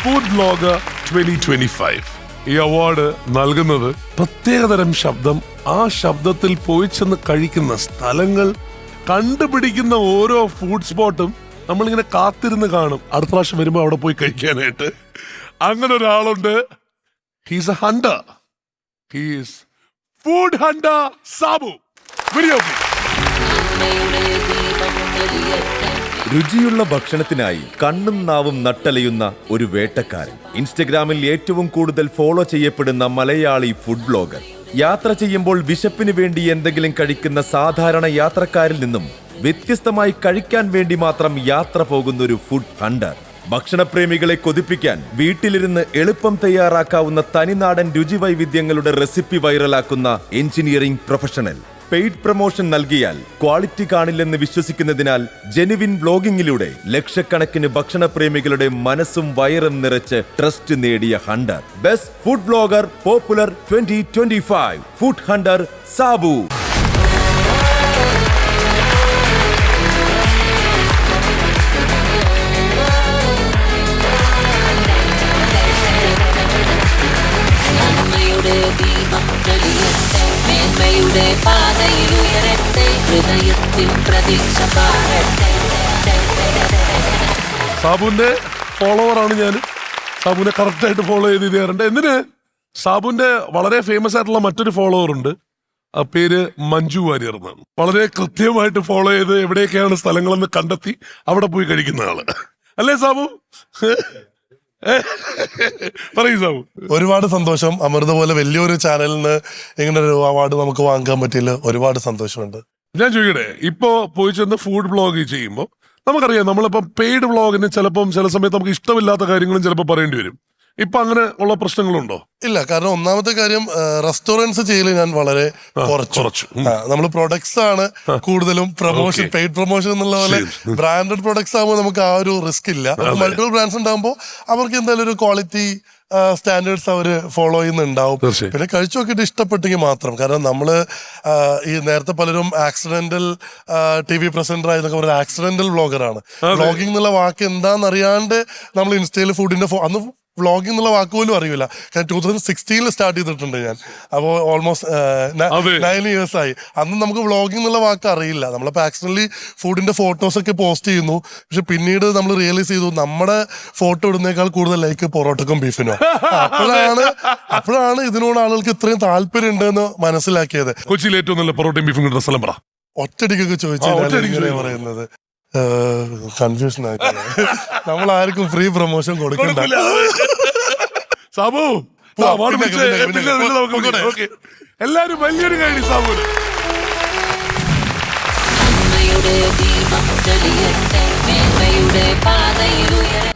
Food vlogger 2025. ഈ award നൽകുന്നത് പ്രത്യേകതരം ശബ്ദം, ആ ശബ്ദത്തിൽ പോയി ചെന്ന് കഴിക്കുന്ന സ്ഥലങ്ങൾ, കണ്ടുപിടിക്കുന്ന ഓരോ ഫുഡ് സ്പോട്ടും നമ്മളിങ്ങനെ കാത്തിരുന്ന് കാണും അടുത്ത പ്രാവശ്യം വരുമ്പോൾ അവിടെ പോയി കഴിക്കാനായിട്ട്. അങ്ങനെ ഒരാളുണ്ട്. He's A Hunter. He's food hunter Sabu. Video രുചിയുള്ള ഭക്ഷണത്തിനായി കണ്ണും നാവും നട്ടലയുന്ന ഒരു വേട്ടക്കാരൻ. ഇൻസ്റ്റഗ്രാമിൽ ഏറ്റവും കൂടുതൽ ഫോളോ ചെയ്യപ്പെടുന്ന മലയാളി ഫുഡ് ബ്ലോഗർ. യാത്ര ചെയ്യുമ്പോൾ വിശപ്പിന് വേണ്ടി എന്തെങ്കിലും കഴിക്കുന്ന സാധാരണ യാത്രക്കാരിൽ നിന്നും വ്യത്യസ്തമായി കഴിക്കാൻ വേണ്ടി മാത്രം യാത്ര പോകുന്ന ഒരു ഫുഡ് ഹണ്ടർ. ഭക്ഷണപ്രേമികളെ കൊതിപ്പിക്കാൻ വീട്ടിലിരുന്ന് എളുപ്പം തയ്യാറാക്കാവുന്ന തനിനാടൻ രുചിവൈവിധ്യങ്ങളുടെ റെസിപ്പി വൈറലാക്കുന്ന എഞ്ചിനീയറിംഗ് പ്രൊഫഷണൽ. പെയ്ഡ് പ്രൊമോഷൻ നൽകിയാൽ ക്വാളിറ്റി കാണില്ലെന്ന് വിശ്വസിക്കുന്നതിനാൽ ജെനുവിൻ വ്ലോഗിംഗിലൂടെ ലക്ഷക്കണക്കിന് ഭക്ഷണപ്രേമികളുടെ മനസ്സും വയറും നിറച്ച് ട്രസ്റ്റ് നേടിയ hunter. Best food blogger popular 2025 food hunter Sabu. സാബുവിന്റെ ഫോളോവറാണ് ഞാൻ. സാബുവിനെ കറക്റ്റായിട്ട് ഫോളോ ചെയ്ത് ചെയ്യാറുണ്ട്. എന്തിന്? സാബുവിന്റെ വളരെ ഫേമസ് ആയിട്ടുള്ള മറ്റൊരു ഫോളോവർ ഉണ്ട്. ആ പേര് മഞ്ജു വാര്യർ എന്നാണ്. വളരെ കൃത്യമായിട്ട് ഫോളോ ചെയ്ത് എവിടെയൊക്കെയാണ് സ്ഥലങ്ങളെന്ന് കണ്ടെത്തി അവിടെ പോയി കഴിക്കുന്ന ആള്. അല്ലേ സാബു? പറയൂ സാബു. ഒരുപാട് സന്തോഷം. അമൃത പോലെ വലിയൊരു ചാനലിൽ നിന്ന് ഇങ്ങനെ ഒരു അവാർഡ് നമുക്ക് വാങ്ങാൻ പറ്റില്ല. ഒരുപാട് സന്തോഷമുണ്ട്. ഞാൻ ചോദിക്കട്ടെ, ഇപ്പോ പോയി ചെന്ന് ഫുഡ് വ്ളോഗ് ചെയ്യുമ്പോൾ നമുക്കറിയാം, നമ്മളിപ്പം പെയ്ഡ് വ്ളോഗിന് ചിലപ്പം ചില സമയത്ത് നമുക്ക് ഇഷ്ടമില്ലാത്ത കാര്യങ്ങളും ചിലപ്പോൾ പറയേണ്ടി വരും. ഇപ്പൊ അങ്ങനെ ഉള്ള പ്രശ്നങ്ങളുണ്ടോ? ഇല്ല, കാരണം ഒന്നാമത്തെ കാര്യം റെസ്റ്റോറൻറ്റ്സ് ചെയ്യൽ ഞാൻ വളരെ കുറച്ചു. നമ്മൾ പ്രൊഡക്ട്സ് ആണ് കൂടുതലും പ്രൊമോഷൻ, പെയ്ഡ് പ്രൊമോഷൻ എന്നുള്ള പോലെ ബ്രാൻഡഡ് പ്രൊഡക്ട്സ് ആകുമ്പോൾ നമുക്ക് ആ ഒരു റിസ്ക് ഇല്ല. മൾട്ടിപ്പിൾ ബ്രാൻഡ്സ് ഉണ്ടാകുമ്പോൾ അവർക്ക് എന്തായാലും ഒരു ക്വാളിറ്റി സ്റ്റാൻഡേർഡ്സ് അവർ ഫോളോ ചെയ്യുന്നുണ്ടാവും. പിന്നെ കഴിച്ചു നോക്കിയിട്ട് ഇഷ്ടപ്പെട്ടെങ്കിൽ മാത്രം. കാരണം നമ്മള് ഈ നേരത്തെ പലരും ആക്സിഡന്റൽ TV പ്രസന്റർ ആയതൊക്കെ പറയുന്നത് ആക്സിഡന്റൽ വ്ളോഗറാണ്. വ്ളോഗിംഗ് എന്നുള്ള വാക്ക് എന്താണെന്ന് അറിയാണ്ട് നമ്മൾ ഇൻസ്റ്റയിൽ ഫുഡിന്റെ അന്ന് വ്ളോഗിംഗ് എന്നുള്ള വാക്ക് പോലും അറിയില്ല. കാരണം 2016 സ്റ്റാർട്ട് ചെയ്തിട്ടുണ്ട് ഞാൻ. അപ്പോൾ ഓൾമോസ്റ്റ് 9 years ആയി. അന്ന് നമുക്ക് വ്ളോഗിംഗ് എന്നുള്ള വാക്ക് അറിയില്ല. നമ്മളപ്പോൾ ആക്സിഡന്റലി ഫുഡിന്റെ ഫോട്ടോസൊക്കെ പോസ്റ്റ് ചെയ്യുന്നു. പക്ഷെ പിന്നീട് നമ്മൾ റിയലൈസ് ചെയ്തു നമ്മുടെ ഫോട്ടോ ഇടുന്നേക്കാൾ കൂടുതൽ ലൈക്ക് പൊറോട്ടക്കും ബീഫിനോ. അപ്പോഴാണ് ഇതിനോട് ആളുകൾക്ക് ഇത്രയും താല്പര്യം ഉണ്ടെന്ന് മനസ്സിലാക്കിയത്. കൊച്ചിയിൽ ഏറ്റവും നല്ല പൊറോട്ടയും ബീഫും കിട്ടുന്ന സ്ഥലം പറ. ഒറ്റടിക്കൊക്കെ ചോദിച്ചാൽ പറയുന്നത് കൺഫ്യൂഷൻ ആയിട്ട് നമ്മൾ ആർക്കും ഫ്രീ പ്രൊമോഷൻ കൊടുക്കണ്ട. സാബു എല്ലാരും വലിയൊരു കാര്യം സാബുവിന്. ദീപം തെളിയട്ടെ, മേന്മയുടെ പാതയിലുയരട്ടെ.